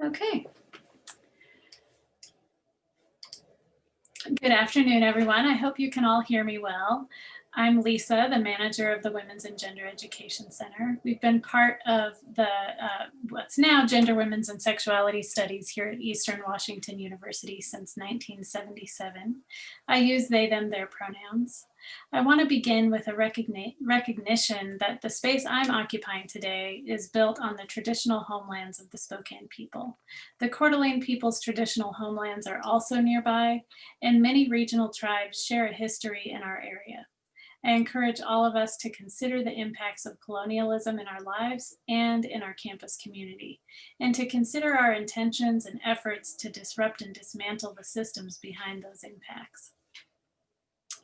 Okay. Good afternoon, everyone. I hope you can all hear me well. I'm Lisa, the manager of the Women's and Gender Education Center. We've been part of the what's now Gender, Women's, and Sexuality Studies here at Eastern Washington University since 1977. I use they, them, their pronouns. I want to begin with a recognition that the space I'm occupying today is built on the traditional homelands of the Spokane people. The Coeur d'Alene people's traditional homelands are also nearby, and many regional tribes share a history in our area. I encourage all of us to consider the impacts of colonialism in our lives and in our campus community, and to consider our intentions and efforts to disrupt and dismantle the systems behind those impacts.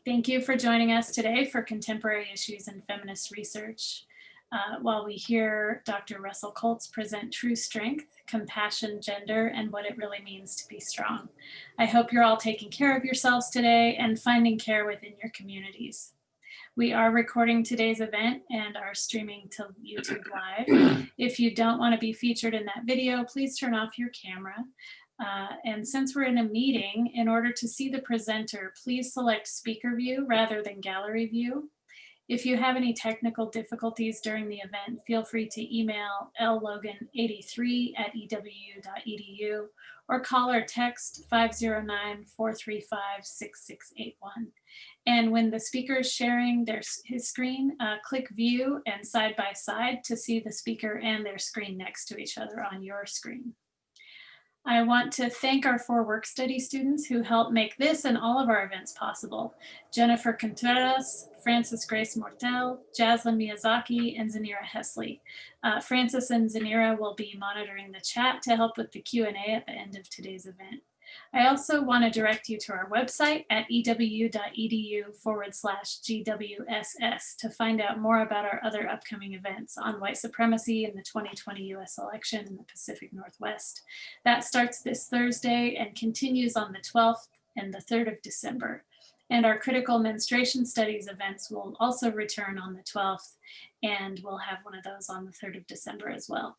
Thank you for joining us today for Contemporary Issues in Feminist Research. While we hear Dr. Russell Kolts present True Strength, Compassion, Gender, and what it really means to be strong. I hope you're all taking care of yourselves today and finding care within your communities. We are recording today's event and are streaming to YouTube Live. If you don't want to be featured in that video, please turn off your camera. And since we're in a meeting, in order to see the presenter, please select speaker view rather than gallery view. If you have any technical difficulties during the event, feel free to email llogan83@ewu.edu or call or text 509-435-6681. And when the speaker is sharing his screen, click view and side by side to see the speaker and their screen next to each other on your screen. I want to thank our 4 work study students who helped make this and all of our events possible. Jennifer Contreras, Frances Grace Mortel, Jaslyn Miyazaki, and Zanira Hesley. Frances and Zanira will be monitoring the chat to help with the Q&A at the end of today's event. I also want to direct you to our website at ewu.edu/GWSS to find out more about our other upcoming events on white supremacy in the 2020 US election in the Pacific Northwest. That starts this Thursday and continues on the 12th and the 3rd of December. And our critical menstruation studies events will also return on the 12th, and we'll have one of those on the 3rd of December as well.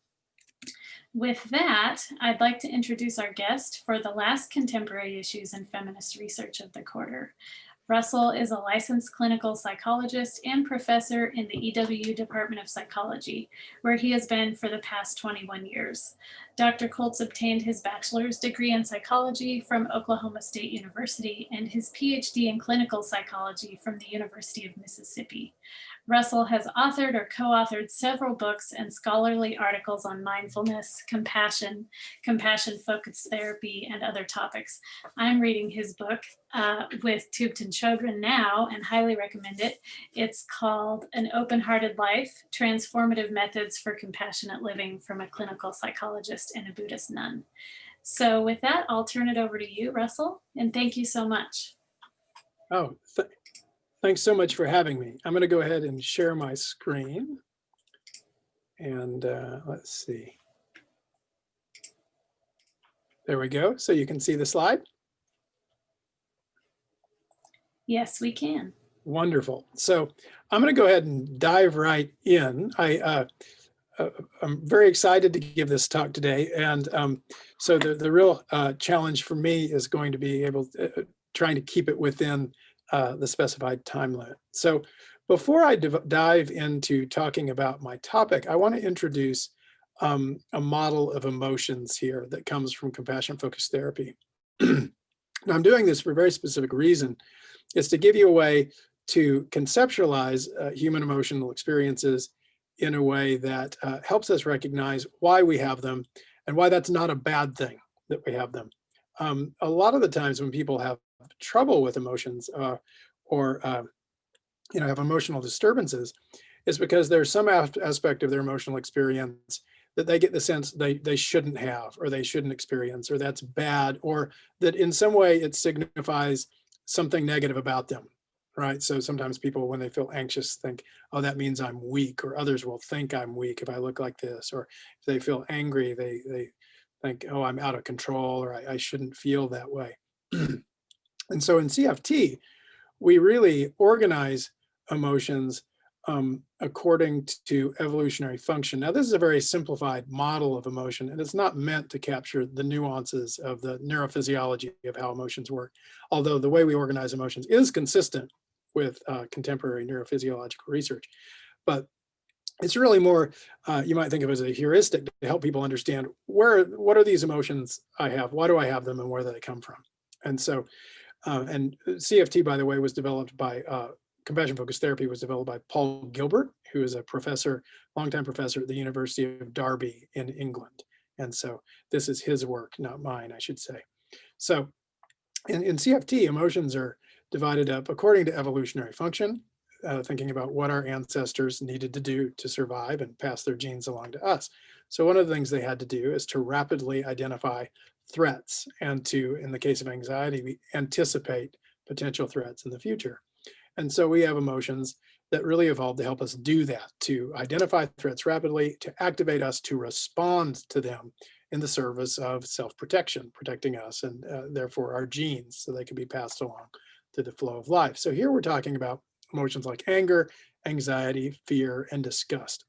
With that, I'd like to introduce our guest for the last Contemporary Issues in Feminist Research of the quarter. Russell is a licensed clinical psychologist and professor in the EWU Department of Psychology, where he has been for the past 21 years. Dr. Kolts obtained his bachelor's degree in psychology from Oklahoma State University and his PhD in clinical psychology from the University of Mississippi. Russell has authored or co-authored several books and scholarly articles on mindfulness, compassion, compassion-focused therapy, and other topics. I'm reading his book with Tubten Chodron now and highly recommend it. It's called An Open-Hearted Life, Transformative Methods for Compassionate Living from a Clinical Psychologist and a Buddhist Nun. So with that, I'll turn it over to you, Russell, and thank you so much. Oh, thanks so much for having me. I'm going to go ahead and share my screen. And let's see. There we go. So you can see the slide? Yes, we can. Wonderful. So I'm going to go ahead and dive right in. I'm very excited to give this talk today. And so the real challenge for me is going to be trying to keep it within the specified time limit. So before I dive into talking about my topic, I want to introduce a model of emotions here that comes from compassion-focused therapy. Now, I'm doing this for a very specific reason. It's to give you a way to conceptualize human emotional experiences in a way that helps us recognize why we have them and why that's not a bad thing that we have them. A lot of the times when people have trouble with emotions or have emotional disturbances, is because there's some aspect of their emotional experience that they get the sense they shouldn't have, or they shouldn't experience, or that's bad, or that in some way it signifies something negative about them, right? So sometimes people, when they feel anxious, think, oh, that means I'm weak, or others will think I'm weak if I look like this, or if they feel angry, they think, oh, I'm out of control, or I shouldn't feel that way. And so in CFT, we really organize emotions according to evolutionary function. Now, this is a very simplified model of emotion, and it's not meant to capture the nuances of the neurophysiology of how emotions work, although the way we organize emotions is consistent with contemporary neurophysiological research. But it's really more, you might think of it as a heuristic to help people understand what are these emotions I have, why do I have them, and where do they come from? And so, and CFT, by the way, was developed by compassion-focused therapy was developed by Paul Gilbert, who is a professor, longtime professor at the University of Derby in England. And so this is his work, not mine, I should say. So in CFT, emotions are divided up according to evolutionary function, thinking about what our ancestors needed to do to survive and pass their genes along to us. So one of the things they had to do is to rapidly identify threats and to, in the case of anxiety, we anticipate potential threats in the future. And so we have emotions that really evolved to help us do that, to identify threats rapidly, to activate us to respond to them in the service of self-protection, protecting us and therefore our genes so they can be passed along to the flow of life. So here we're talking about emotions like anger, anxiety, fear, and disgust.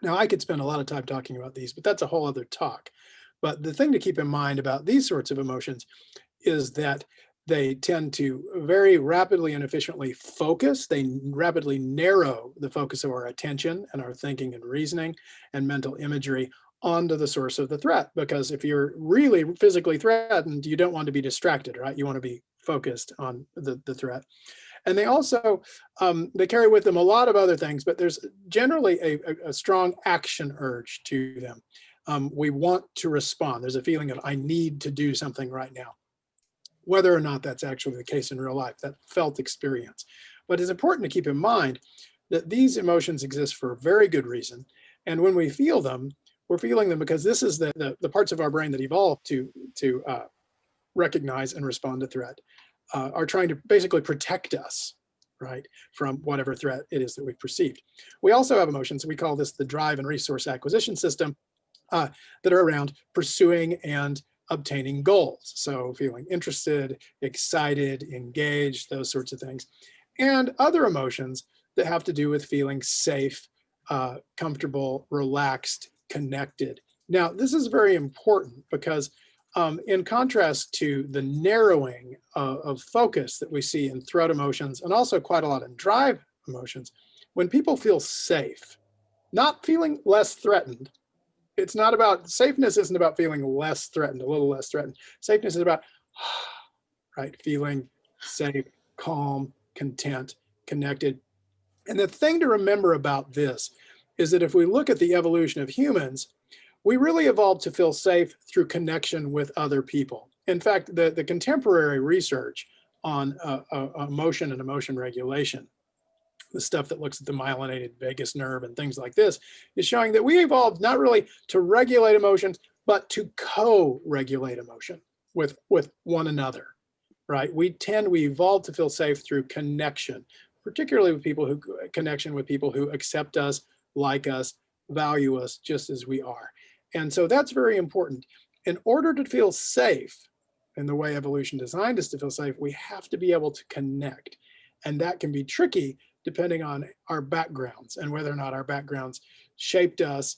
Now, I could spend a lot of time talking about these, but that's a whole other talk. But the thing to keep in mind about these sorts of emotions is that they tend to very rapidly and efficiently focus. They rapidly narrow the focus of our attention and our thinking and reasoning and mental imagery onto the source of the threat. Because if you're really physically threatened, you don't want to be distracted, right? You want to be focused on the threat. And they also, they carry with them a lot of other things, but there's generally a strong action urge to them. We want to respond. There's a feeling of, I need to do something right now, whether or not that's actually the case in real life, that felt experience. But it's important to keep in mind that these emotions exist for a very good reason. And when we feel them, we're feeling them because this is the parts of our brain that evolved to recognize and respond to threat, are trying to basically protect us, right, from whatever threat it is that we perceived. We also have emotions. We call this the drive and resource acquisition system, that are around pursuing and obtaining goals. So feeling interested, excited, engaged, those sorts of things. And other emotions that have to do with feeling safe, comfortable, relaxed, connected. Now, this is very important because in contrast to the narrowing of focus that we see in threat emotions and also quite a lot in drive emotions, when people feel safe, not feeling less threatened, it's not about, safeness isn't about feeling less threatened, a little less threatened. Safeness is about, right, feeling safe, calm, content, connected. And the thing to remember about this is that if we look at the evolution of humans, we really evolved to feel safe through connection with other people. In fact, the contemporary research on emotion and emotion regulation, the stuff that looks at the myelinated vagus nerve and things like this, is showing that we evolved not really to regulate emotions, but to co-regulate emotion with one another, right? We evolved to feel safe through connection, particularly with people who, connection with people who accept us, like us, value us just as we are. And so that's very important. In order to feel safe, in the way evolution designed us to feel safe, we have to be able to connect. And that can be tricky depending on our backgrounds and whether or not our backgrounds shaped us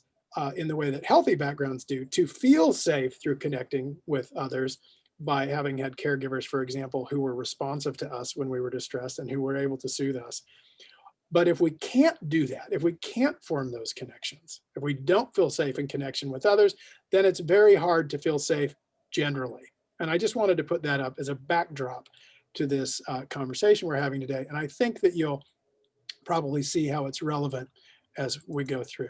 in the way that healthy backgrounds do to feel safe through connecting with others by having had caregivers, for example, who were responsive to us when we were distressed and who were able to soothe us. But if we can't do that, if we can't form those connections, if we don't feel safe in connection with others, then it's very hard to feel safe generally. And I just wanted to put that up as a backdrop to this conversation we're having today. And I think that you'll probably see how it's relevant as we go through.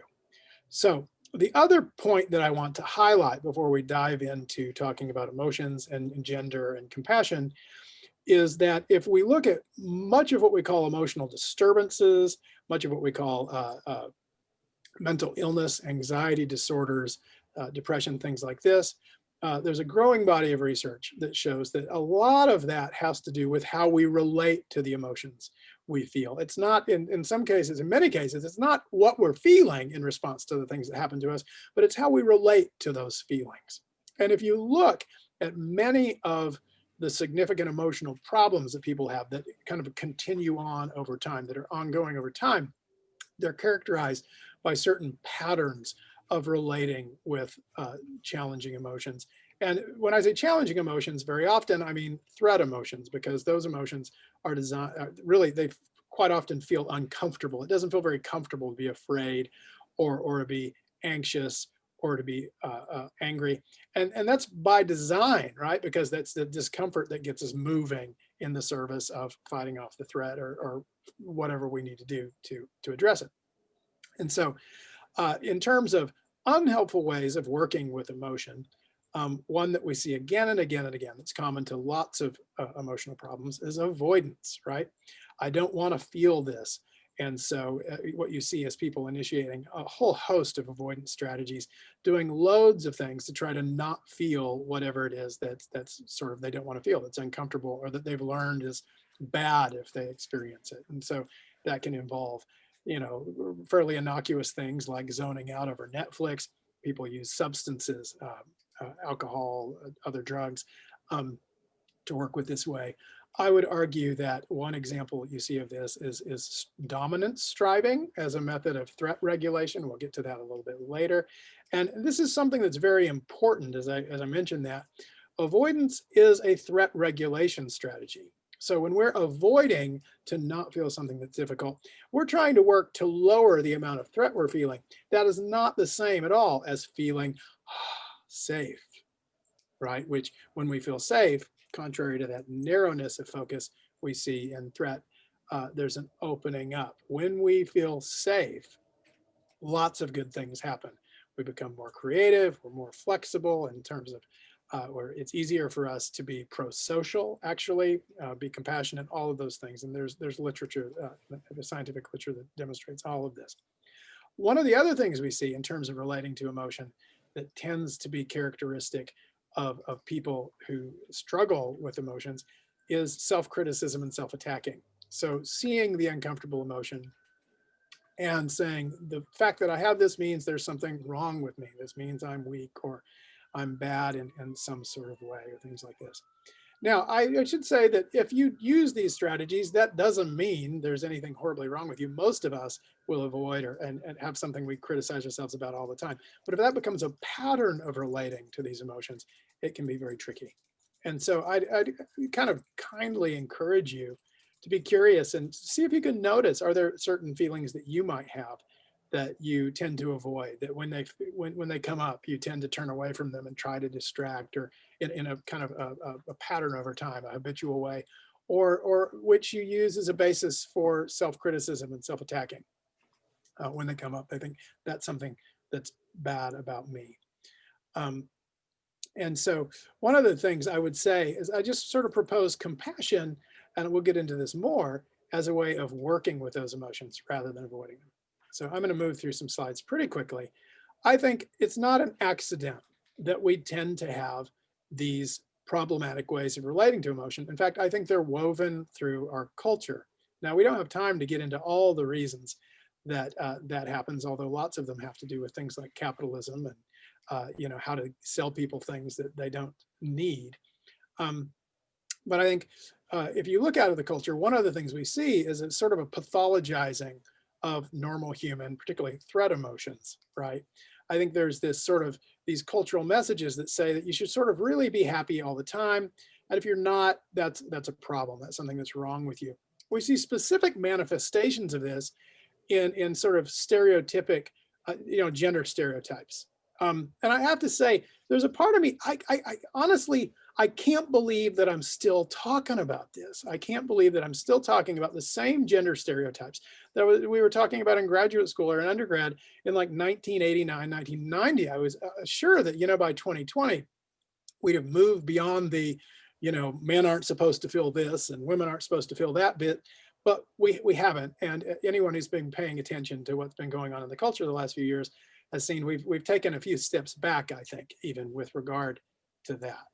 So the other point that I want to highlight before we dive into talking about emotions and gender and compassion is that if we look at much of what we call emotional disturbances, much of what we call mental illness, anxiety disorders, depression, things like this, there's a growing body of research that shows that a lot of that has to do with how we relate to the emotions we feel. It's not, in some cases, in many cases, it's not what we're feeling in response to the things that happen to us, but it's how we relate to those feelings. And if you look at many of the significant emotional problems that people have that kind of continue on over time, that are ongoing over time, they're characterized by certain patterns of relating with challenging emotions. And when I say challenging emotions, very often I mean threat emotions, because those emotions are designed, really, they quite often feel uncomfortable. It doesn't feel very comfortable to be afraid or to be anxious or to be angry. And that's by design, right? Because that's the discomfort that gets us moving in the service of fighting off the threat or whatever we need to do to address it. And so in terms of unhelpful ways of working with emotion, one that we see again and again and again that's common to lots of emotional problems is avoidance, right? I don't want to feel this. And so what you see is people initiating a whole host of avoidance strategies, doing loads of things to try to not feel whatever it is that's sort of they don't want to feel, that's uncomfortable, or that they've learned is bad if they experience it. And so that can involve, you know, fairly innocuous things like zoning out over Netflix. People use substances, alcohol, other drugs, to work with this way. I would argue that one example you see of this is dominance striving as a method of threat regulation. We'll get to that a little bit later. And this is something that's very important, as I mentioned, that avoidance is a threat regulation strategy. So when we're avoiding to not feel something that's difficult, we're trying to work to lower the amount of threat we're feeling. That is not the same at all as feeling safe, right? Which when we feel safe, contrary to that narrowness of focus we see in threat, there's an opening up. When we feel safe, lots of good things happen. We become more creative, we're more flexible in terms of where it's easier for us to be pro-social, actually, be compassionate, all of those things. And there's literature, the scientific literature that demonstrates all of this. One of the other things we see in terms of relating to emotion that tends to be characteristic of people who struggle with emotions is self-criticism and self-attacking. So seeing the uncomfortable emotion and saying, the fact that I have this means there's something wrong with me. This means I'm weak or I'm bad in some sort of way, or things like this. Now, I should say that if you use these strategies, that doesn't mean there's anything horribly wrong with you. Most of us will avoid and have something we criticize ourselves about all the time. But if that becomes a pattern of relating to these emotions, it can be very tricky. And so I'd kind of kindly encourage you to be curious and see if you can notice, are there certain feelings that you might have that you tend to avoid, that when they come up, you tend to turn away from them and try to distract, or in a kind of a pattern over time, a habitual way, or which you use as a basis for self-criticism and self-attacking when they come up. I think that's something that's bad about me. And so one of the things I would say is I just sort of propose compassion, and we'll get into this more, as a way of working with those emotions rather than avoiding them. So I'm going to move through some slides pretty quickly. I think it's not an accident that we tend to have these problematic ways of relating to emotion. In fact, I think they're woven through our culture. Now, we don't have time to get into all the reasons that that happens, although lots of them have to do with things like capitalism and you know, how to sell people things that they don't need. But I think if you look out of the culture, one of the things we see is a sort of a pathologizing of normal human, particularly threat emotions, right? I think there's this sort of these cultural messages that say that you should sort of really be happy all the time. And if you're not, that's a problem. That's something that's wrong with you. We see specific manifestations of this in sort of stereotypic, you know, gender stereotypes. And I have to say, there's a part of me, I honestly, I can't believe that I'm still talking about this. I can't believe that I'm still talking about the same gender stereotypes that we were talking about in graduate school or in undergrad in like 1989, 1990. I was sure that, you know, by 2020, we'd have moved beyond the, you know, men aren't supposed to feel this and women aren't supposed to feel that bit. But we haven't. And anyone who's been paying attention to what's been going on in the culture the last few years has seen we've taken a few steps back, I think, even with regard to that.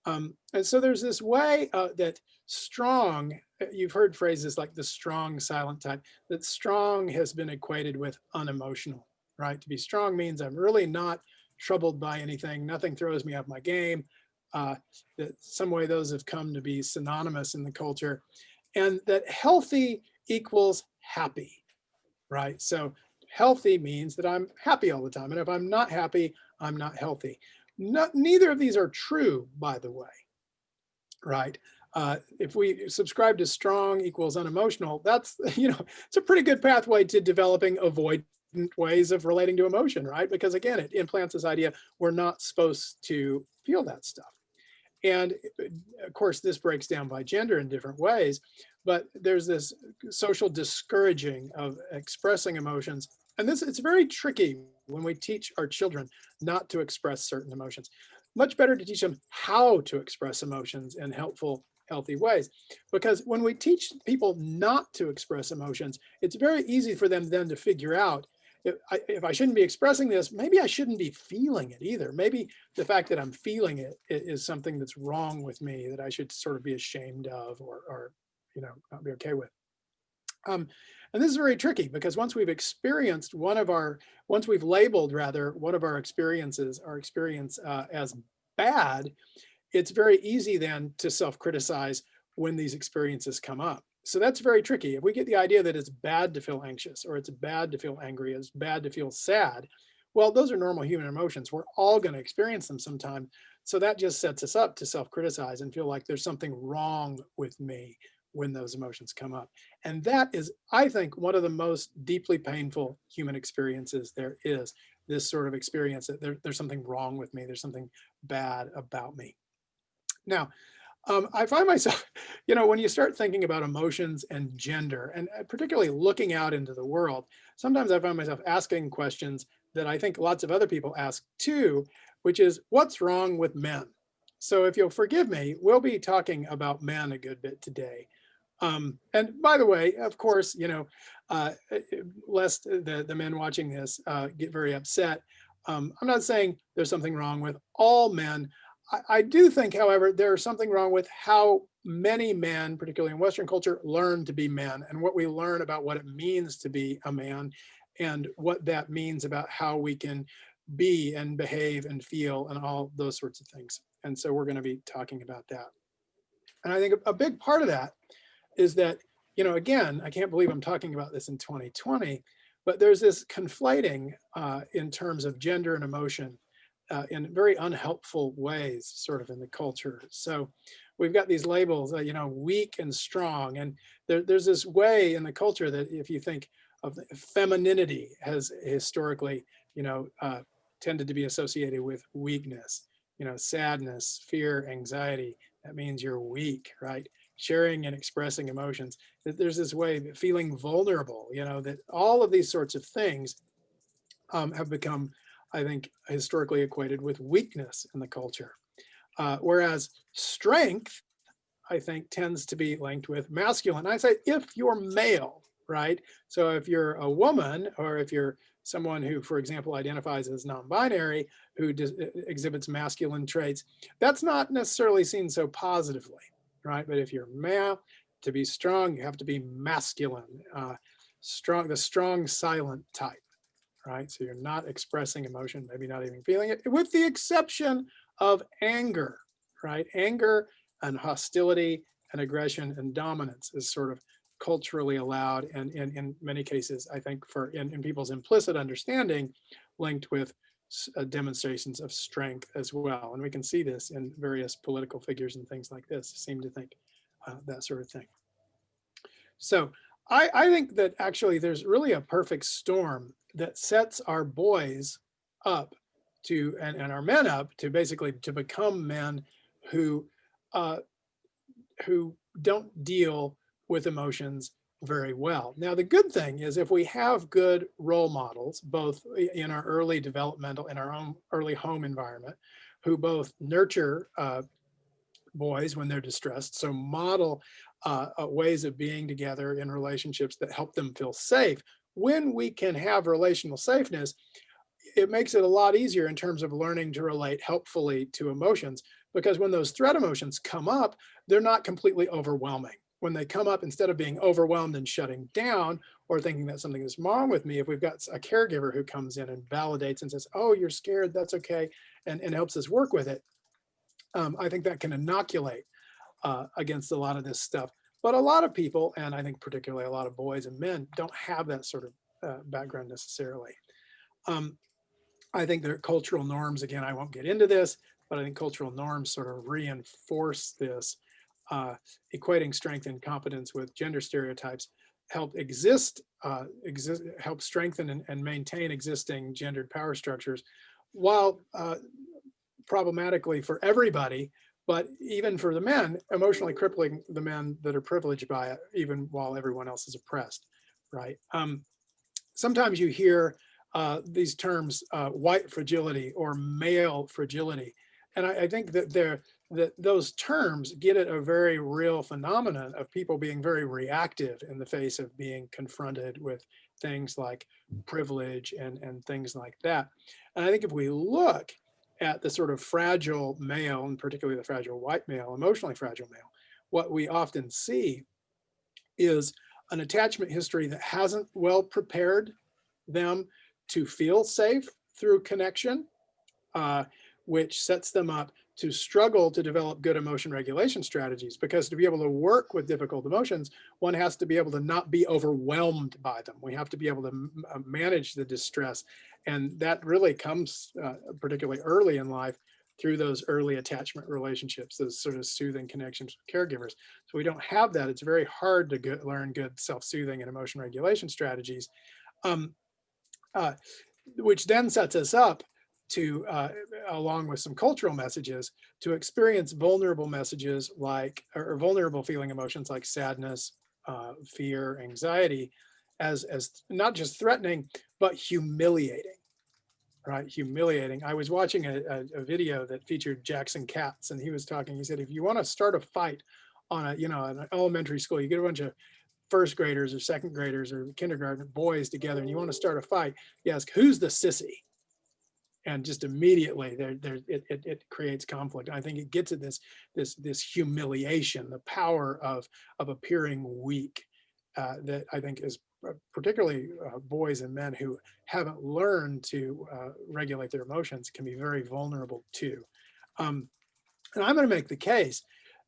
And so there's this way that strong, you've heard phrases like the strong silent type, that strong has been equated with unemotional, right? To be strong means I'm really not troubled by anything. Nothing throws me off my game. That some way those have come to be synonymous in the culture. And that healthy equals happy, right? So healthy means that I'm happy all the time. And if I'm not happy, I'm not healthy. Neither of these are true, by the way, right? If we subscribe to strong equals unemotional, that's, it's a pretty good pathway to developing avoidant ways of relating to emotion, right? Because again, it implants this idea we're not supposed to feel that stuff. And of course, this breaks down by gender in different ways, but there's this social discouraging of expressing emotions. And it's very tricky when we teach our children not to express certain emotions. Much better to teach them how to express emotions in helpful, healthy ways. Because when we teach people not to express emotions, it's very easy for them then to figure out if I shouldn't be expressing this, maybe I shouldn't be feeling it either. Maybe the fact that I'm feeling it is something that's wrong with me that I should sort of be ashamed of or not be okay with. And this is very tricky because once we've experienced once we've labeled rather one of our experiences, our experience as bad, it's very easy then to self-criticize when these experiences come up. So that's very tricky. If we get the idea that it's bad to feel anxious or it's bad to feel angry, it's bad to feel sad, well, those are normal human emotions. We're all going to experience them sometime. So that just sets us up to self-criticize and feel like there's something wrong with me when those emotions come up. And that is, I think, one of the most deeply painful human experiences there is, this sort of experience that there's something wrong with me, there's something bad about me. Now, I find myself, when you start thinking about emotions and gender, and particularly looking out into the world, sometimes I find myself asking questions that I think lots of other people ask too, which is, what's wrong with men? So if you'll forgive me, we'll be talking about men a good bit today. And by the way, of course, lest the men watching this get very upset, I'm not saying there's something wrong with all men. I do think, however, there's something wrong with how many men, particularly in Western culture, learn to be men and what we learn about what it means to be a man and what that means about how we can be and behave and feel and all those sorts of things. And so we're going to be talking about that. And I think a big part of that is that, again, I can't believe I'm talking about this in 2020, but there's this conflating in terms of gender and emotion in very unhelpful ways, sort of in the culture. So we've got these labels, weak and strong. And there's this way in the culture that if you think of femininity has historically, tended to be associated with weakness, sadness, fear, anxiety. That means you're weak, right? Sharing and expressing emotions. There's this way of feeling vulnerable, that all of these sorts of things have become, I think, historically equated with weakness in the culture. Whereas strength, I think, tends to be linked with masculine. I say if you're male, right? So if you're a woman or if you're someone who, for example, identifies as non-binary, who exhibits masculine traits, that's not necessarily seen so positively, right? But if you're male, to be strong, you have to be masculine, the strong silent type, right? So you're not expressing emotion, maybe not even feeling it, with the exception of anger, right? Anger and hostility and aggression and dominance is sort of culturally allowed, and in many cases, I think in people's implicit understanding, linked with demonstrations of strength as well. And we can see this in various political figures and things like this seem to think that sort of thing. So I think that actually there's really a perfect storm that sets our boys up to, and our men up to basically to become men who don't deal with emotions very well. Now, the good thing is if we have good role models, both in our early developmental, in our own early home environment, who both nurture boys when they're distressed, so model ways of being together in relationships that help them feel safe. When we can have relational safeness, it makes it a lot easier in terms of learning to relate helpfully to emotions, because when those threat emotions come up, they're not completely overwhelming. When they come up, instead of being overwhelmed and shutting down or thinking that something is wrong with me, if we've got a caregiver who comes in and validates and says, oh, you're scared, that's okay, and helps us work with it, I think that can inoculate against a lot of this stuff. But a lot of people, and I think particularly a lot of boys and men, don't have that sort of background necessarily. I think there are cultural norms, again, I won't get into this, but I think cultural norms sort of reinforce this, equating strength and competence with gender stereotypes help help strengthen and maintain existing gendered power structures, while problematically for everybody, but even for the men, emotionally crippling the men that are privileged by it, even while everyone else is oppressed, right? Sometimes you hear these terms, white fragility or male fragility. And I think that those terms get at a very real phenomenon of people being very reactive in the face of being confronted with things like privilege and things like that. And I think if we look at the sort of fragile male, and particularly the fragile white male, emotionally fragile male, what we often see is an attachment history that hasn't well prepared them to feel safe through connection, which sets them up to struggle to develop good emotion regulation strategies. Because to be able to work with difficult emotions, one has to be able to not be overwhelmed by them. We have to be able to manage the distress. And that really comes particularly early in life through those early attachment relationships, those sort of soothing connections with caregivers. So we don't have that. It's very hard to learn good self-soothing and emotion regulation strategies. Which then sets us up to, along with some cultural messages, to experience vulnerable messages like, or vulnerable feeling emotions like sadness, fear, anxiety, as not just threatening, but humiliating, right? Humiliating. I was watching a video that featured Jackson Katz, and he was talking, he said, if you want to start a fight on an elementary school, you get a bunch of first graders or second graders or kindergarten boys together and you want to start a fight, you ask, who's the sissy? And just immediately it creates conflict. I think it gets at this humiliation, the power of appearing weak, that I think is particularly boys and men who haven't learned to regulate their emotions can be very vulnerable to. And I'm going to make the case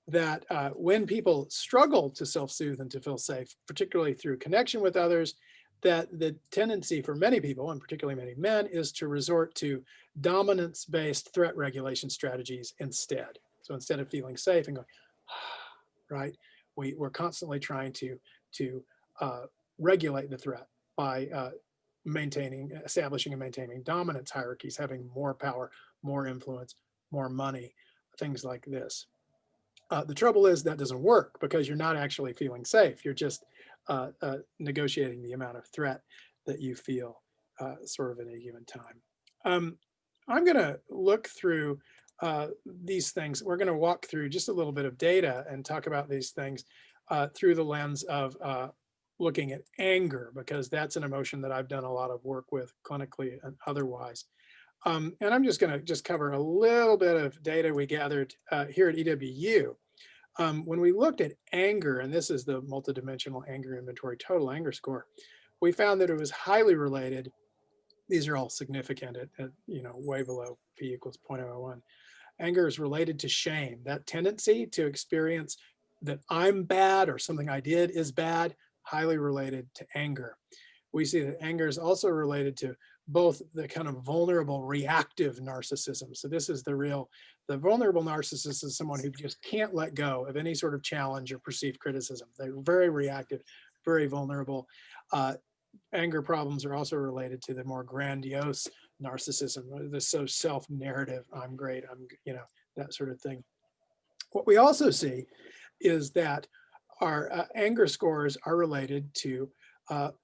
that when people struggle to self-soothe and to feel safe, particularly through connection with others, that the tendency for many people, and particularly many men, is to resort to dominance-based threat regulation strategies instead. So instead of feeling safe and going, right, we're constantly trying to regulate the threat by establishing and maintaining dominance hierarchies, having more power, more influence, more money, things like this. The trouble is that doesn't work because you're not actually feeling safe. You're just negotiating the amount of threat that you feel sort of at a given time. I'm going to look through these things. We're going to walk through just a little bit of data and talk about these things through the lens of looking at anger, because that's an emotion that I've done a lot of work with clinically and otherwise. And I'm just going to cover a little bit of data we gathered here at EWU. When we looked at anger, and this is the multidimensional anger inventory total anger score, we found that it was highly related. These are all significant at way below p equals 0.001. Anger is related to shame, that tendency to experience that I'm bad or something I did is bad, highly related to anger. We see that anger is also related to both the kind of vulnerable reactive narcissism. So this is the vulnerable narcissist is someone who just can't let go of any sort of challenge or perceived criticism. They're very reactive, very vulnerable. Anger problems are also related to the more grandiose narcissism, the so self-narrative, I'm great, that sort of thing. What we also see is that our anger scores are related to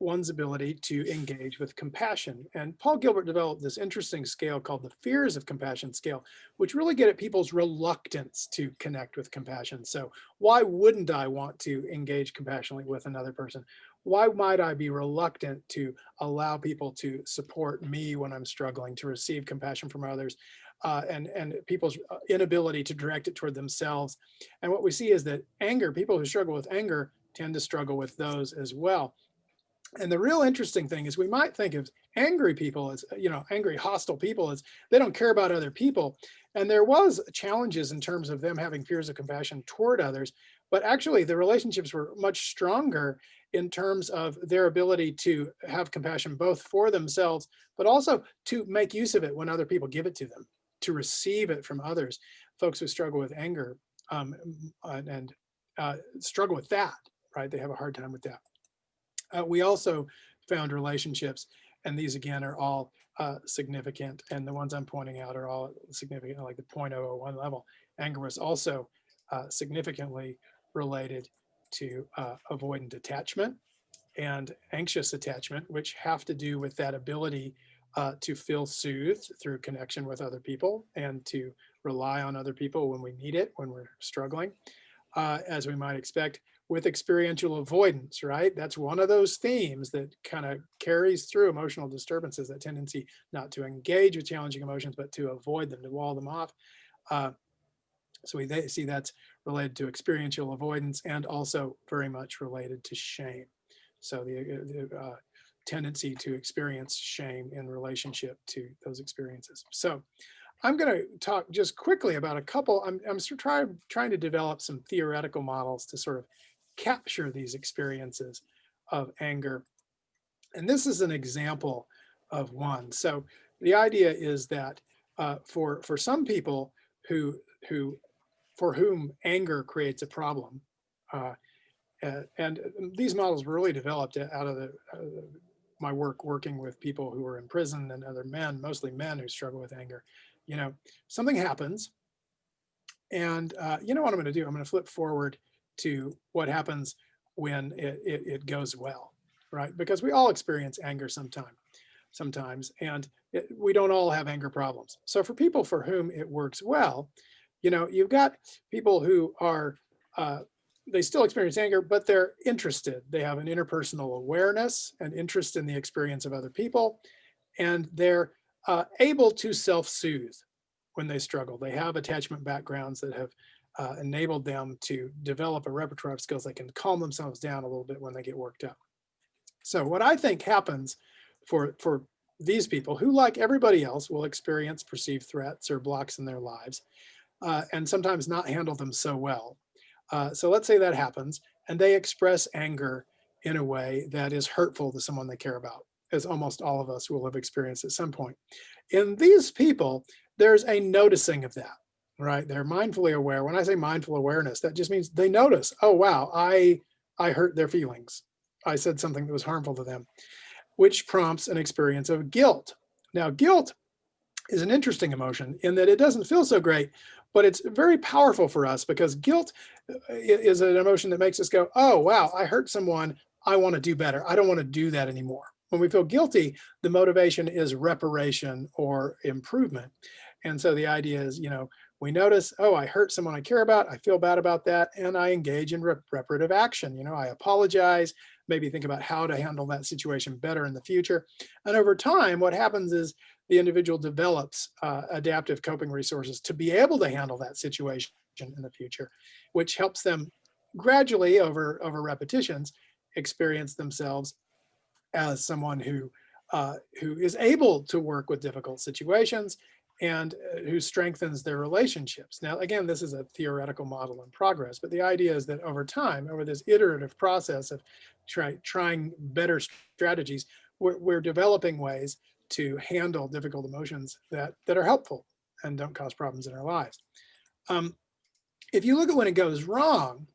one's ability to engage with compassion. And Paul Gilbert developed this interesting scale called the fears of compassion scale, which really get at people's reluctance to connect with compassion. So why wouldn't I want to engage compassionately with another person? Why might I be reluctant to allow people to support me when I'm struggling, to receive compassion from others, and people's inability to direct it toward themselves? And what we see is that anger, people who struggle with anger tend to struggle with those as well. And the real interesting thing is we might think of angry people as, angry, hostile people as they don't care about other people. And there was challenges in terms of them having fears of compassion toward others. but actually the relationships were much stronger in terms of their ability to have compassion both for themselves, but also to make use of it when other people give it to them, to receive it from others. Folks who struggle with anger and struggle with that, right? They have a hard time with that. We also found relationships, and these again are all significant, and the ones I'm pointing out are all significant, like the 0.001 level. Anger was also significantly related to avoidant attachment and anxious attachment, which have to do with that ability to feel soothed through connection with other people and to rely on other people when we need it, when we're struggling, as we might expect, with experiential avoidance, right? That's one of those themes that kind of carries through emotional disturbances, that tendency not to engage with challenging emotions, but to avoid them, to wall them off. So we see that's related to experiential avoidance and also very much related to shame. So the tendency to experience shame in relationship to those experiences. So I'm going to talk just quickly about a couple. I'm trying to develop some theoretical models to sort of capture these experiences of anger. And this is an example of one. So the idea is that for some people for whom anger creates a problem, and these models were really developed out of my work working with people who are in prison and other men, mostly men who struggle with anger. You know, something happens, and you know what I'm going to do? I'm going to flip forward to what happens when it goes well, right? Because we all experience anger sometimes, and we don't all have anger problems. So for people for whom it works well, you know, you've got people who are, they still experience anger, but they're interested. They have an interpersonal awareness and interest in the experience of other people, and they're able to self-soothe when they struggle. They have attachment backgrounds that have enabled them to develop a repertoire of skills that can calm themselves down a little bit when they get worked up. So what I think happens for these people who, like everybody else, will experience perceived threats or blocks in their lives and sometimes not handle them so well. So let's say that happens and they express anger in a way that is hurtful to someone they care about, as almost all of us will have experienced at some point. In these people, there's a noticing of that, right? They're mindfully aware. When I say mindful awareness, that just means they notice, oh, wow, I hurt their feelings. I said something that was harmful to them, which prompts an experience of guilt. Now, guilt is an interesting emotion in that it doesn't feel so great, but it's very powerful for us because guilt is an emotion that makes us go, oh, wow, I hurt someone. I want to do better. I don't want to do that anymore. When we feel guilty, the motivation is reparation or improvement. And so the idea is, you know, we notice, oh, I hurt someone I care about. I feel bad about that. And I engage in reparative action. You know, I apologize, maybe think about how to handle that situation better in the future. And over time, what happens is the individual develops adaptive coping resources to be able to handle that situation in the future, which helps them gradually over repetitions experience themselves as someone who is able to work with difficult situations and who strengthens their relationships. Now, again, this is a theoretical model in progress, but the idea is that over time, over this iterative process of trying better strategies, we're developing ways to handle difficult emotions that are helpful and don't cause problems in our lives. If you look at when it goes wrong,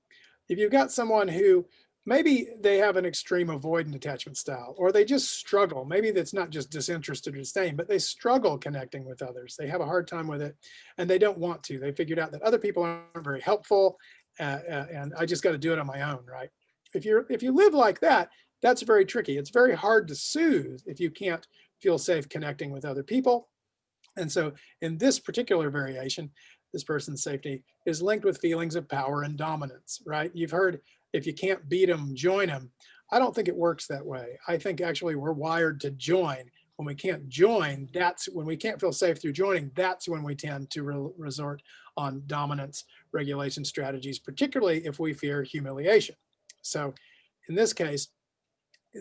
if you've got someone who maybe they have an extreme avoidant attachment style, or they just struggle, maybe that's not just disinterested or disdain, but they struggle connecting with others. They have a hard time with it and they don't want to. They figured out that other people aren't very helpful and I just got to do it on my own, right? If you live like that, that's very tricky. It's very hard to soothe if you can't feel safe connecting with other people. And so in this particular variation, this person's safety is linked with feelings of power and dominance, right? You've heard, if you can't beat them, join them. I don't think it works that way. I think actually we're wired to join. When we can't join, that's when we can't feel safe through joining, that's when we tend to resort on dominance regulation strategies, particularly if we fear humiliation. So in this case,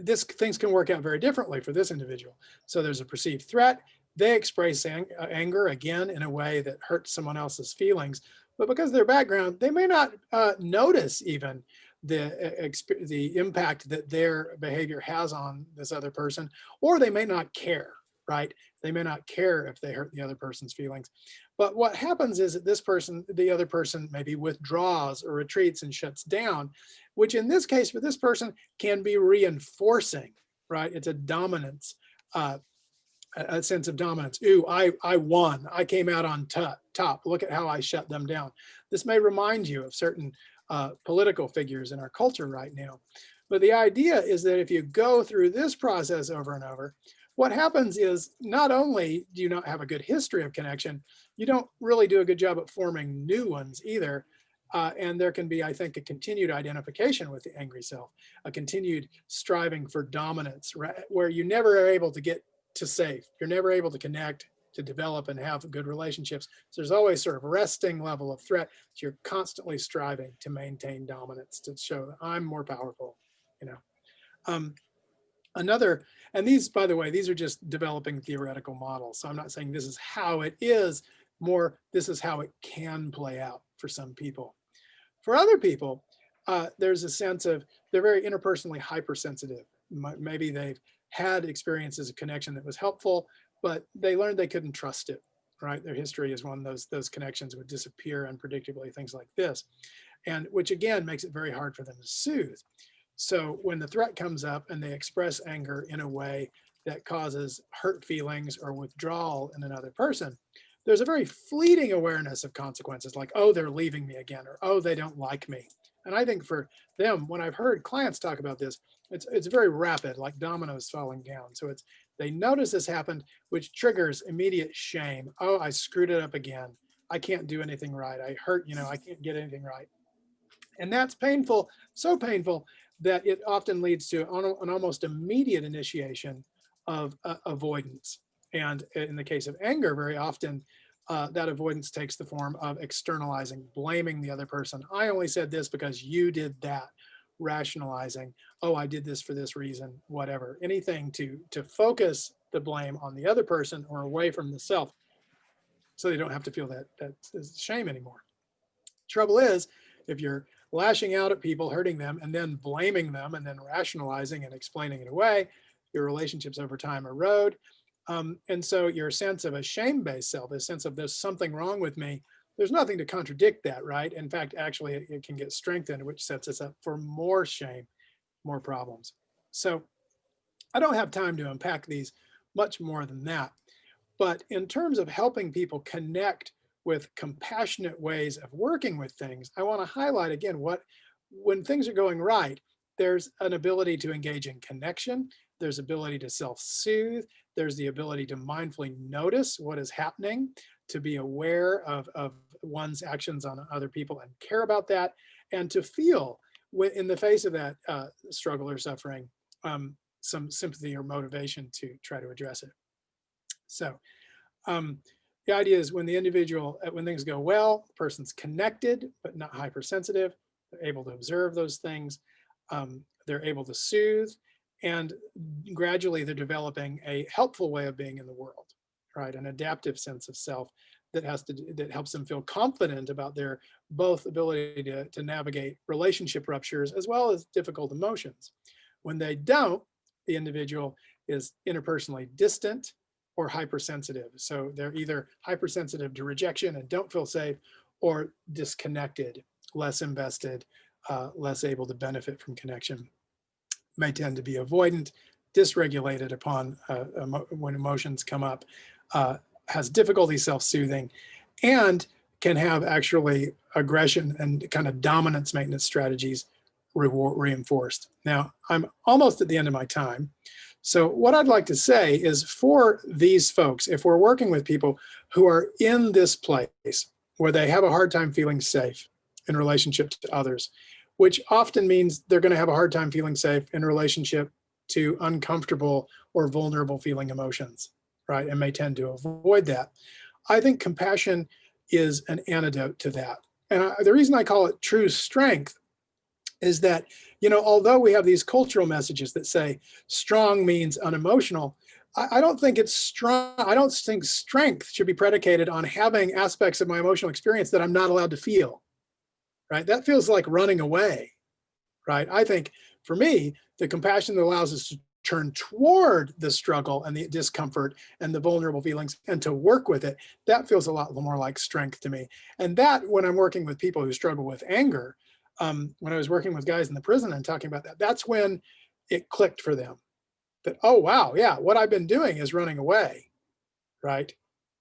things can work out very differently for this individual. So there's a perceived threat. they express anger again in a way that hurts someone else's feelings, but because of their background, they may not notice even the impact that their behavior has on this other person, or they may not care, right? They may not care if they hurt the other person's feelings. But what happens is that the other person maybe withdraws or retreats and shuts down, which in this case for this person can be reinforcing, right? It's a dominance, a sense of dominance. Ooh, I won. I came out on top. Look at how I shut them down. This may remind you of certain political figures in our culture right now. But the idea is that if you go through this process over and over, what happens is not only do you not have a good history of connection, you don't really do a good job at forming new ones either. And there can be, I think, a continued identification with the angry self, a continued striving for dominance, right, where you never are able to get to safe. You're never able to connect, to develop and have good relationships. So there's always sort of resting level of threat. So you're constantly striving to maintain dominance, to show that I'm more powerful, you know. And these, by the way, these are just developing theoretical models. So I'm not saying this is how it is, more this is how it can play out for some people. For other people, there's a sense of they're very interpersonally hypersensitive. Maybe they've had experiences of connection that was helpful, but they learned they couldn't trust it, right? Their history is one of those connections would disappear unpredictably, things like this. And which again makes it very hard for them to soothe. So when the threat comes up and they express anger in a way that causes hurt feelings or withdrawal in another person, there's a very fleeting awareness of consequences, like, oh, they're leaving me again, or oh, they don't like me. And I think for them, when I've heard clients talk about this, it's very rapid, like dominoes falling down. So they notice this happened, which triggers immediate shame. Oh, I screwed it up again. I can't do anything right. I hurt, I can't get anything right. And that's painful, so painful that it often leads to an almost immediate initiation of avoidance. And in the case of anger, very often that avoidance takes the form of externalizing, blaming the other person. I only said this because you did that. Rationalizing, oh, I did this for this reason, whatever. Anything to focus the blame on the other person or away from the self, so they don't have to feel that shame anymore. Trouble is, if you're lashing out at people, hurting them, and then blaming them, and then rationalizing and explaining it away, your relationships over time erode. And so your sense of a shame-based self, a sense of there's something wrong with me, there's nothing to contradict that, right? In fact, actually, it can get strengthened, which sets us up for more shame, more problems. So I don't have time to unpack these much more than that. But in terms of helping people connect with compassionate ways of working with things, I want to highlight again when things are going right, there's an ability to engage in connection, there's ability to self-soothe, there's the ability to mindfully notice what is happening, to be aware of one's actions on other people and care about that, and to feel in the face of that struggle or suffering, some sympathy or motivation to try to address it. So the idea is when things go well, the person's connected, but not hypersensitive, they're able to observe those things, they're able to soothe, and gradually they're developing a helpful way of being in the world, right? An adaptive sense of self that helps them feel confident about their both ability to navigate relationship ruptures as well as difficult emotions. When they don't, the individual is interpersonally distant or hypersensitive. So they're either hypersensitive to rejection and don't feel safe, or disconnected, less invested, less able to benefit from connection. May tend to be avoidant, dysregulated upon when emotions come up, has difficulty self-soothing, and can have actually aggression and kind of dominance maintenance strategies reinforced. Now, I'm almost at the end of my time. So what I'd like to say is for these folks, if we're working with people who are in this place where they have a hard time feeling safe in relationship to others, which often means they're going to have a hard time feeling safe in relationship to uncomfortable or vulnerable feeling emotions, right? And may tend to avoid that. I think compassion is an antidote to that. And the reason I call it true strength is that, although we have these cultural messages that say strong means unemotional, I don't think it's strong. I don't think strength should be predicated on having aspects of my emotional experience that I'm not allowed to feel, right? That feels like running away, right? I think for me, the compassion that allows us to turn toward the struggle and the discomfort and the vulnerable feelings and to work with it, that feels a lot more like strength to me. And that, when I'm working with people who struggle with anger, when I was working with guys in the prison and talking about that, that's when it clicked for them that, oh, wow, yeah, what I've been doing is running away, right?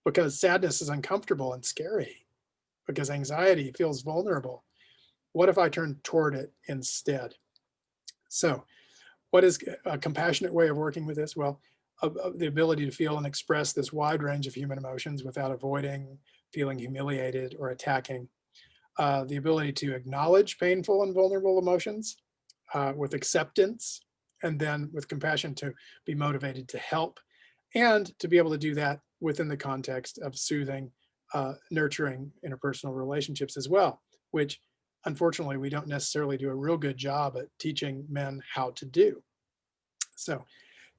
Because sadness is uncomfortable and scary, because anxiety feels vulnerable. What if I turn toward it instead? So, what is a compassionate way of working with this? Well, the ability to feel and express this wide range of human emotions without avoiding feeling humiliated or attacking. The ability to acknowledge painful and vulnerable emotions with acceptance, and then with compassion to be motivated to help, and to be able to do that within the context of soothing, nurturing interpersonal relationships as well, which unfortunately we don't necessarily do a real good job at teaching men how to do. So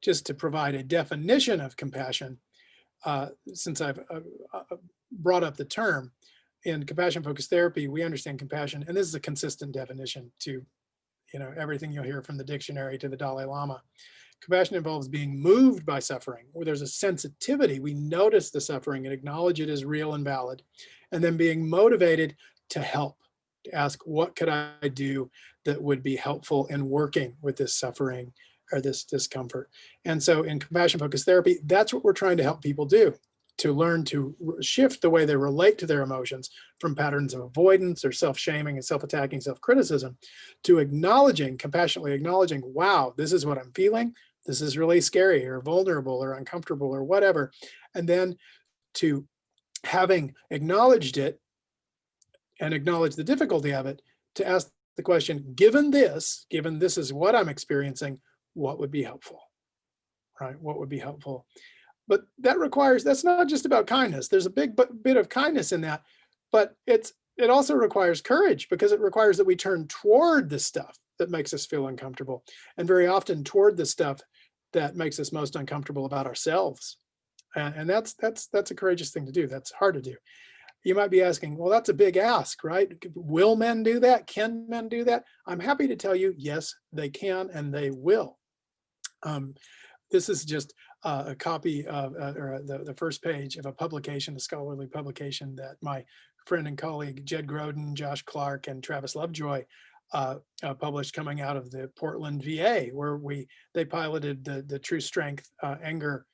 just to provide a definition of compassion, since I've brought up the term, in compassion focused therapy, we understand compassion, and this is a consistent definition to everything you'll hear from the dictionary to the Dalai Lama. Compassion involves being moved by suffering, where there's a sensitivity. We notice the suffering and acknowledge it as real and valid, and then being motivated to help, to ask, what could I do that would be helpful in working with this suffering or this discomfort? And so in compassion focused therapy, that's what we're trying to help people do, to learn to shift the way they relate to their emotions from patterns of avoidance or self-shaming and self-attacking, self-criticism, to acknowledging, compassionately acknowledging, wow, this is what I'm feeling. This is really scary or vulnerable or uncomfortable or whatever. And then to, having acknowledged it and acknowledge the difficulty of it, to ask the question, given this is what I'm experiencing, what would be helpful, right? What would be helpful? But that's not just about kindness. There's a big bit of kindness in that, but it also requires courage, because it requires that we turn toward the stuff that makes us feel uncomfortable, and very often toward the stuff that makes us most uncomfortable about ourselves. And that's a courageous thing to do. That's hard to do. You might be asking, well, that's a big ask, right? Will men do that? Can men do that? I'm happy to tell you, yes, they can, and they will. This is just a copy of, or the first page of a publication, a scholarly publication that my friend and colleague Jed Groden, Josh Clark, and Travis Lovejoy published, coming out of the Portland VA, where they piloted the True Strength anger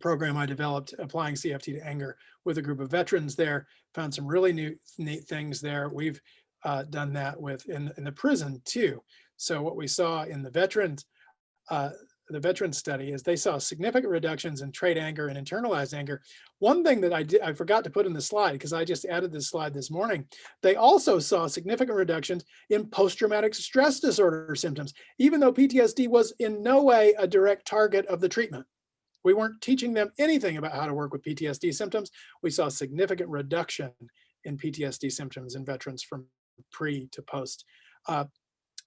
program I developed, applying CFT to anger with a group of veterans there. Found some really neat things there. We've done that in the prison too. So what we saw in the veteran study is they saw significant reductions in trait anger and internalized anger. One thing that I forgot to put in the slide, because I just added this slide this morning, they also saw significant reductions in post-traumatic stress disorder symptoms, even though PTSD was in no way a direct target of the treatment. We weren't teaching them anything about how to work with PTSD symptoms. We saw significant reduction in PTSD symptoms in veterans from pre to post.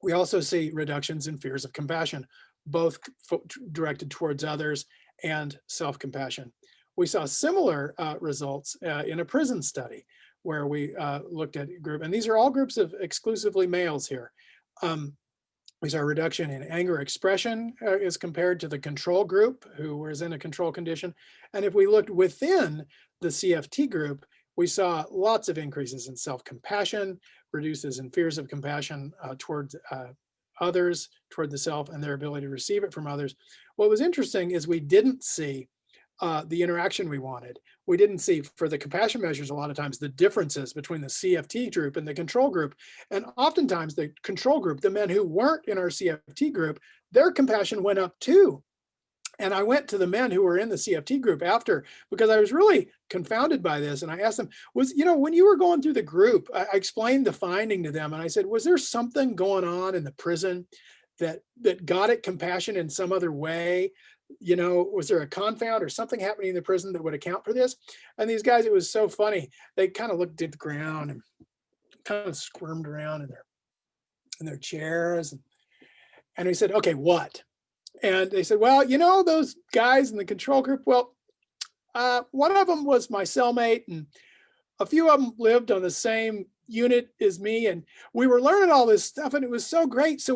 We also see reductions in fears of compassion, both directed towards others and self-compassion. We saw similar results in a prison study, where we looked at a group, and these are all groups of exclusively males here. We saw a reduction in anger expression as compared to the control group, who was in a control condition. And if we looked within the CFT group, we saw lots of increases in self-compassion, reduces in fears of compassion towards others, toward the self, and their ability to receive it from others. What was interesting is we didn't see the interaction we wanted. We didn't see, for the compassion measures, a lot of times, the differences between the CFT group and the control group. And oftentimes the control group, the men who weren't in our CFT group, their compassion went up too. And I went to the men who were in the CFT group after, because I was really confounded by this. And I asked them, when you were going through the group, I explained the finding to them. And I said, was there something going on in the prison that got at compassion in some other way? Was there a confound or something happening in the prison that would account for this? And these guys, it was so funny. They kind of looked at the ground and kind of squirmed around in their chairs. And we said, okay, what? And they said, well, those guys in the control group, well, one of them was my cellmate, and a few of them lived on the same unit as me, and we were learning all this stuff, and it was so great. So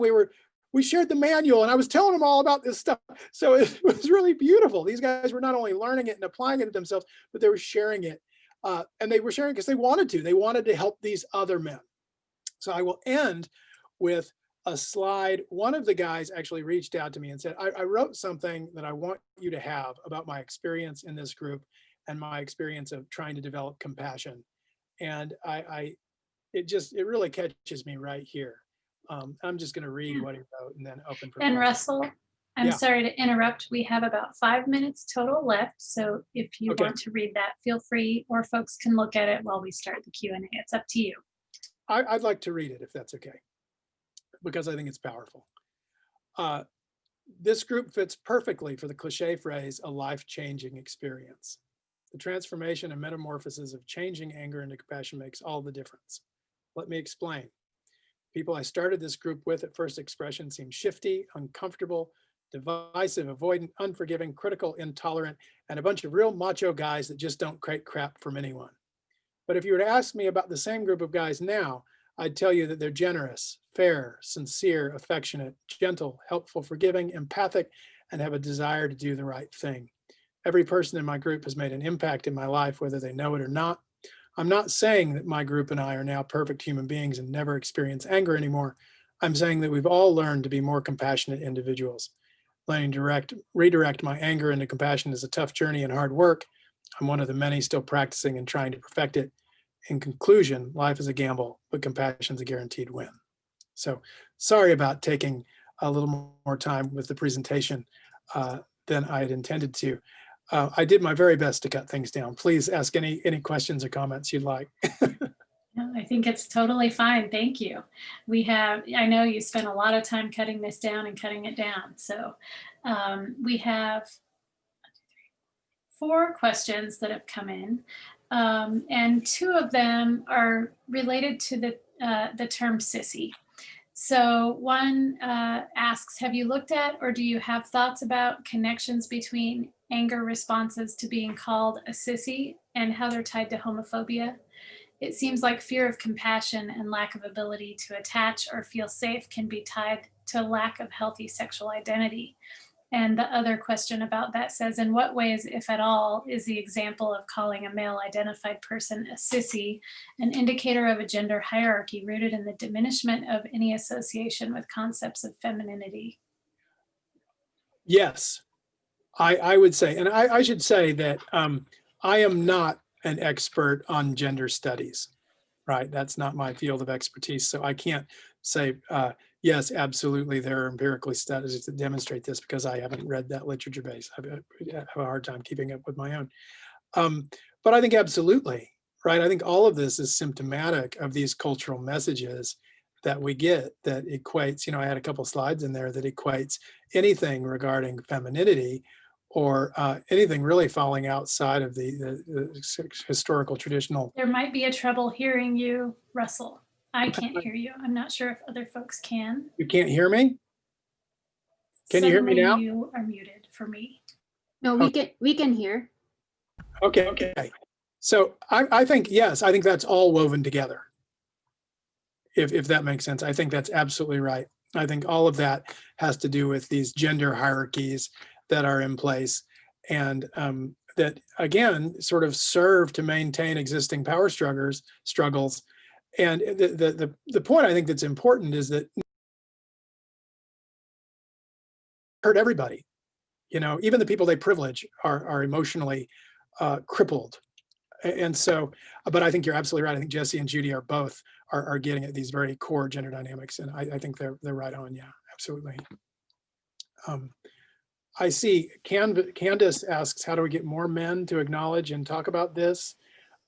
we shared the manual, and I was telling them all about this stuff. So it was really beautiful. These guys were not only learning it and applying it to themselves, but they were sharing it. And they were sharing because they wanted to. They wanted to help these other men. So I will end with a slide. One of the guys actually reached out to me and said, I wrote something that I want you to have about my experience in this group and my experience of trying to develop compassion. And it really catches me right here. I'm just going to read what he wrote and then open for And questions. Russell, I'm sorry to interrupt. We have about 5 minutes total left. So if you want to read that, feel free, or folks can look at it while we start the Q&A. It's up to you. I'd like to read it if that's okay, because I think it's powerful. This group fits perfectly for the cliche phrase, a life-changing experience. The transformation and metamorphosis of changing anger into compassion makes all the difference. Let me explain. People I started this group with at first expression seem shifty, uncomfortable, divisive, avoidant, unforgiving, critical, intolerant, and a bunch of real macho guys that just don't create crap from anyone. But if you were to ask me about the same group of guys now, I'd tell you that they're generous, fair, sincere, affectionate, gentle, helpful, forgiving, empathic, and have a desire to do the right thing. Every person in my group has made an impact in my life, whether they know it or not. I'm not saying that my group and I are now perfect human beings and never experience anger anymore. I'm saying that we've all learned to be more compassionate individuals. Learning to redirect my anger into compassion is a tough journey and hard work. I'm one of the many still practicing and trying to perfect it. In conclusion, life is a gamble, but compassion is a guaranteed win. So sorry about taking a little more time with the presentation than I had intended to. I did my very best to cut things down. Please ask any questions or comments you'd like. No, I think it's totally fine. Thank you. I know you spent a lot of time cutting this down and cutting it down. So we have 4 questions that have come in, and 2 of them are related to the term sissy. So one asks, have you looked at or do you have thoughts about connections between anger responses to being called a sissy and how they're tied to homophobia? It seems like fear of compassion and lack of ability to attach or feel safe can be tied to lack of healthy sexual identity. And the other question about that says, in what ways, if at all, is the example of calling a male-identified person a sissy an indicator of a gender hierarchy rooted in the diminishment of any association with concepts of femininity? Yes, I would say, and I should say that I am not an expert on gender studies, right? That's not my field of expertise. So I can't say, yes, absolutely, there are empirical studies that demonstrate this, because I haven't read that literature base. I have a hard time keeping up with my own. But I think absolutely, right? I think all of this is symptomatic of these cultural messages that we get that equates, I had a couple slides in there that equates anything regarding femininity or anything really falling outside of the historical traditional. There might be a trouble hearing you, Russell. I can't hear you. I'm not sure if other folks can. You can't hear me? Can you hear me now? You are muted for me. No, we can hear. Okay. So I think, yes, I think that's all woven together. If that makes sense. I think that's absolutely right. I think all of that has to do with these gender hierarchies that are in place, and that, again, sort of serve to maintain existing power struggles. And the point I think that's important is that hurt everybody. Even the people they privilege are emotionally crippled. And so, but I think you're absolutely right. I think Jesse and Judy are both are getting at these very core gender dynamics, and I think they're right on. Yeah, absolutely. I see Candace asks, how do we get more men to acknowledge and talk about this?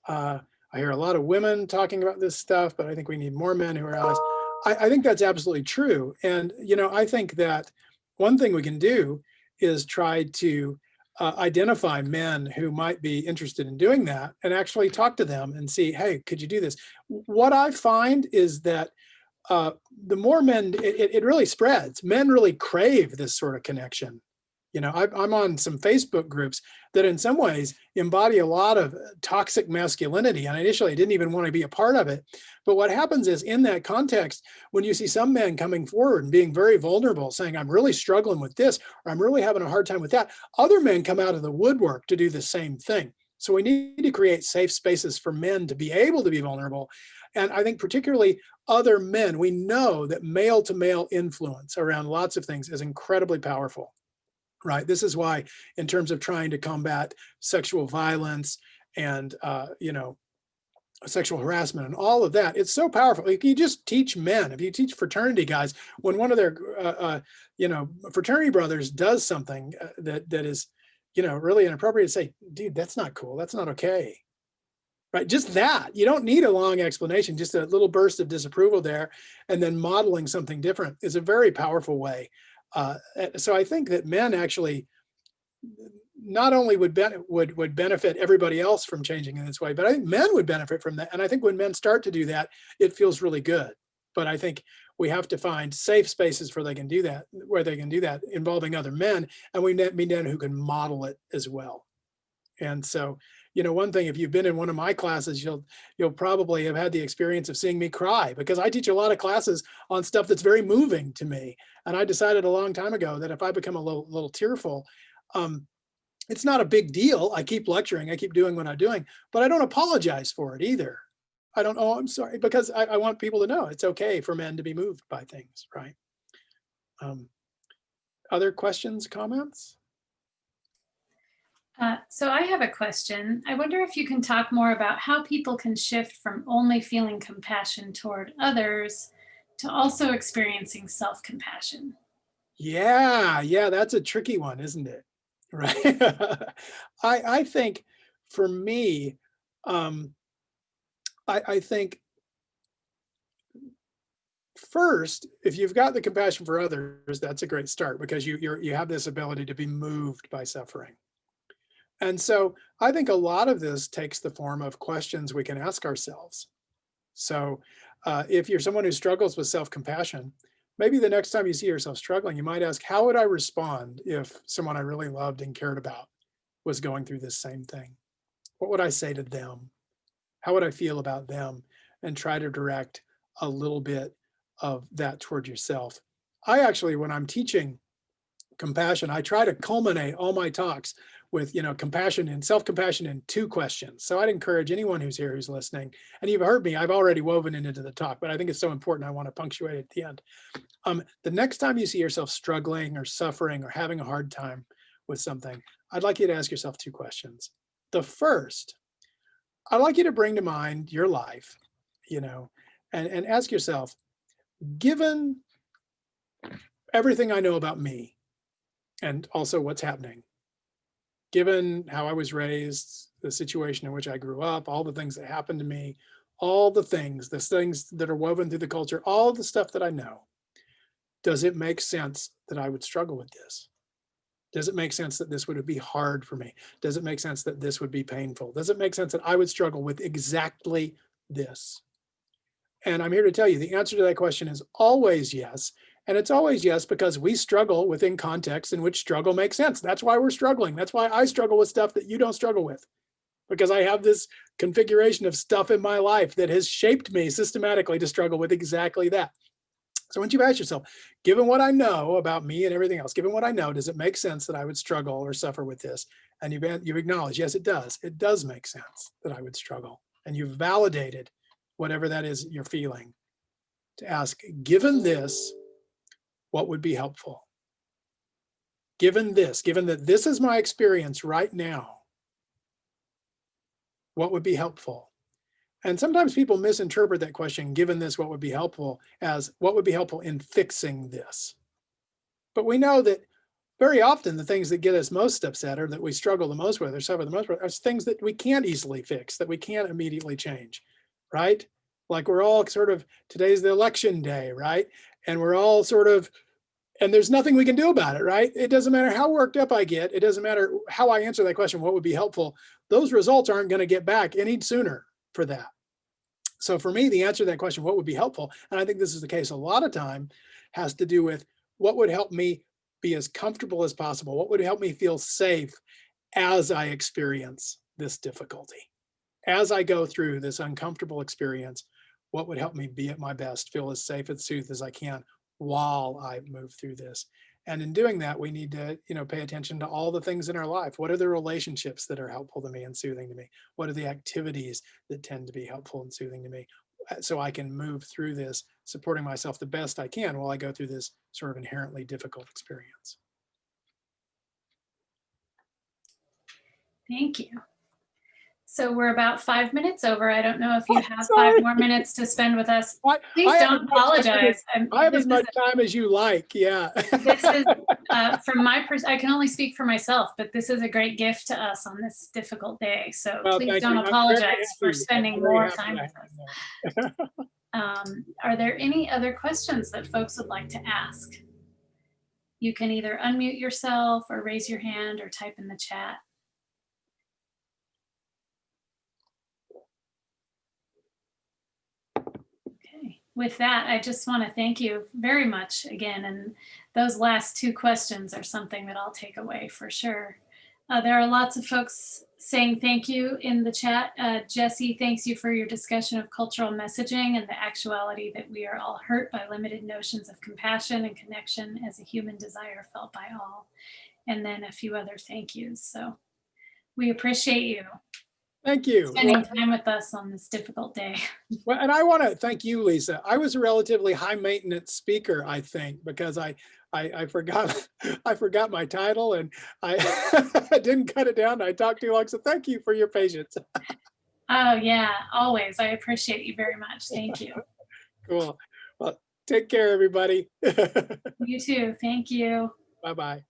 I hear a lot of women talking about this stuff, but I think we need more men who are allies. I think that's absolutely true. And, I think that one thing we can do is try to identify men who might be interested in doing that and actually talk to them and see, hey, could you do this? What I find is that the more men, it really spreads. Men really crave this sort of connection. You know, I'm on some Facebook groups that in some ways embody a lot of toxic masculinity. And initially I didn't even want to be a part of it. But what happens is in that context, when you see some men coming forward and being very vulnerable, saying, I'm really struggling with this, or I'm really having a hard time with that, other men come out of the woodwork to do the same thing. So we need to create safe spaces for men to be able to be vulnerable. And I think particularly other men, we know that male to male influence around lots of things is incredibly powerful. Right. This is why, in terms of trying to combat sexual violence and, you know, sexual harassment and all of that, it's so powerful. If you just teach men, if you teach fraternity guys, when one of their, you know, fraternity brothers does something that is, you know, really inappropriate, to say, dude, that's not cool. That's not okay. Right. Just that. You don't need a long explanation. Just a little burst of disapproval there, and then modeling something different is a very powerful way. So I think that men actually not only would benefit everybody else from changing in this way, but I think men would benefit from that. And I think when men start to do that, it feels really good. But I think we have to find safe spaces where they can do that, involving other men, and we need men who can model it as well. And so, you know, one thing, if you've been in one of my classes, you'll probably have had the experience of seeing me cry, because I teach a lot of classes on stuff that's very moving to me. And I decided a long time ago that if I become a little tearful, it's not a big deal. I keep lecturing, I keep doing what I'm doing, but I don't apologize for it either. I don't, oh, I'm sorry, because I want people to know it's okay for men to be moved by things, right? Other questions, comments? So I have a question. I wonder if you can talk more about how people can shift from only feeling compassion toward others to also experiencing self-compassion. Yeah, that's a tricky one, isn't it? Right. I think for me, I think first, if you've got the compassion for others, that's a great start, because you have this ability to be moved by suffering. And so I think a lot of this takes the form of questions we can ask ourselves. So if you're someone who struggles with self-compassion, maybe the next time you see yourself struggling, you might ask, how would I respond if someone I really loved and cared about was going through this same thing? What would I say to them? How would I feel about them? And try to direct a little bit of that toward yourself. I actually, when I'm teaching compassion, I try to culminate all my talks with, you know, compassion and self-compassion in 2 questions. So I'd encourage anyone who's here, who's listening, and you've heard me, I've already woven it into the talk, but I think it's so important, I want to punctuate at the end. The next time you see yourself struggling or suffering or having a hard time with something, I'd like you to ask yourself 2 questions. The first, I'd like you to bring to mind your life, you know, and ask yourself, given everything I know about me and also what's happening, given how I was raised, the situation in which I grew up, all the things that happened to me, all the things that are woven through the culture, all the stuff that I know, does it make sense that I would struggle with this? Does it make sense that this would be hard for me? Does it make sense that this would be painful? Does it make sense that I would struggle with exactly this? And I'm here to tell you the answer to that question is always yes. And it's always yes because we struggle within contexts in which struggle makes sense. That's why we're struggling. That's why I struggle with stuff that you don't struggle with, because I have this configuration of stuff in my life that has shaped me systematically to struggle with exactly that. So once you've asked yourself, given what I know about me and everything else, given what I know, does it make sense that I would struggle or suffer with this? And you've acknowledged, yes, it does. It does make sense that I would struggle. And you've validated whatever that is you're feeling, to ask, given this, what would be helpful? Given that this is my experience right now, what would be helpful? And sometimes people misinterpret that question, given this, what would be helpful, as what would be helpful in fixing this. But we know that very often the things that get us most upset, or that we struggle the most with or suffer the most with, are things that we can't easily fix, that we can't immediately change, right? Like we're all sort of, today's the election day, right? And we're all sort of, and there's nothing we can do about it, right? It doesn't matter how worked up I get. It doesn't matter how I answer that question, what would be helpful? Those results aren't going to get back any sooner for that. So for me, the answer to that question, what would be helpful, and I think this is the case a lot of time, has to do with what would help me be as comfortable as possible. What would help me feel safe as I experience this difficulty? As I go through this uncomfortable experience, what would help me be at my best, feel as safe and soothed as I can while I move through this? And in doing that, we need to, pay attention to all the things in our life. What are the relationships that are helpful to me and soothing to me? What are the activities that tend to be helpful and soothing to me? So I can move through this, supporting myself the best I can while I go through this sort of inherently difficult experience. Thank you. So we're about 5 minutes over. I don't know if you have Sorry. 5 more minutes to spend with us. Please don't apologize. I have as much time as you like. Yeah. This is from my perspective. I can only speak for myself, but this is a great gift to us on this difficult day. So Well, please don't apologize for spending more time with us. Are there any other questions that folks would like to ask? You can either unmute yourself or raise your hand or type in the chat. With that, I just want to thank you very much again. And those last 2 questions are something that I'll take away for sure. There are lots of folks saying thank you in the chat. Jesse, thanks you for your discussion of cultural messaging and the actuality that we are all hurt by limited notions of compassion and connection as a human desire felt by all. And then a few other thank yous. So we appreciate you. Thank you. Spending time with us on this difficult day. Well, and I want to thank you, Lisa. I was a relatively high maintenance speaker, I think, because I forgot my title and I didn't cut it down. I talked too long. So thank you for your patience. Oh yeah, always. I appreciate you very much. Thank you. Cool. Well, take care, everybody. You too. Thank you. Bye-bye.